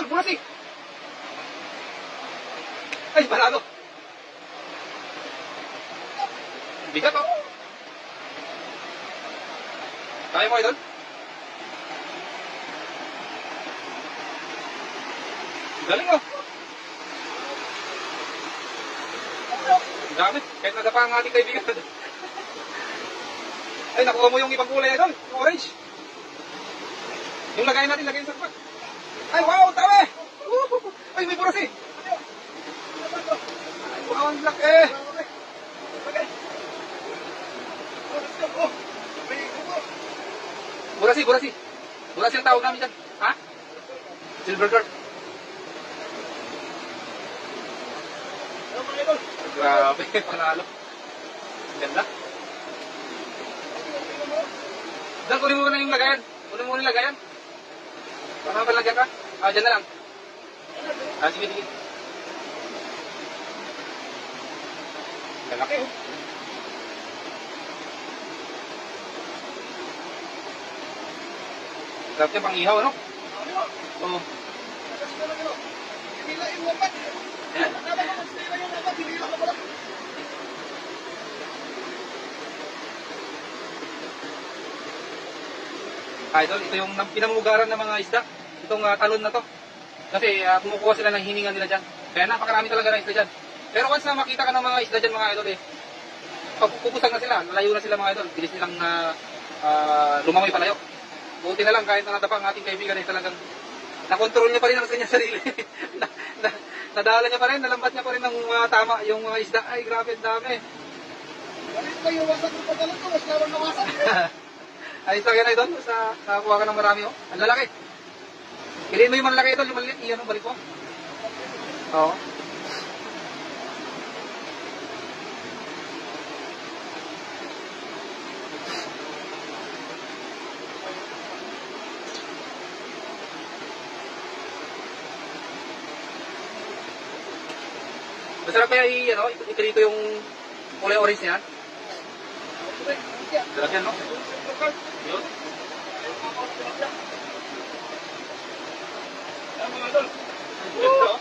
bulas eh. Ay, panalo. Bigat oh. Kaya mo idol? Galing oh. Dami, kahit nadapa ang ating kaibigan. Ay, nakuha mo yung ibang kulay idol, yung orange. Yung lagayin natin, lagayin sa tapat. Ay, wow, tawe! Ay, may buras eh. Ay, wow, ang laki eh. Burasi, burasi. Burasi ang tawag namin dyan. Ha? Silver dart. Grabe, panalo. Ganda. Dan, kunin mo na yung lagayan. Kunin mo na yung lagayan. Baka palagyan ka? Ah, dyan na lang. Ah, sige, sige. Lalaki oh. Sarap niya pang ihaw, ano? Oo. Idol, ito yung pinamugaran ng mga isda. Itong talon na to. Kasi kumukuha sila ng hininga nila dyan. Kaya napakarami talaga ng isda dyan. Pero once na makita ka ng mga isda dyan mga idol eh, pupusag na sila, lalayo na sila mga idol. Bilis nilang lumangoy palayo. Buti na lang kahit na nadapa ang ating kaibigan eh, talagang nakontrol niya pa rin ang kanyang sarili. Nadala niya pa rin, nalambat niya pa rin ng tama yung mga isda. Ay, grabe, ang dami. Galit kayo, wasak yung pagkalan ko, mas naman nawasak. Ay, ito yan idol, nakakuha ka ng marami oh. Ang lalaki. Piliin mo yung malaki idol, yung maliit, iyan oh, balik mo. Oo. Masarap kaya ipirito yung kulay orange niyan. Sarap yan, no? Yun. Ayan mga idol. Ito.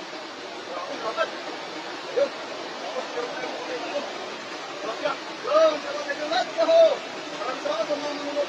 Maraming salamat sa mga manunod.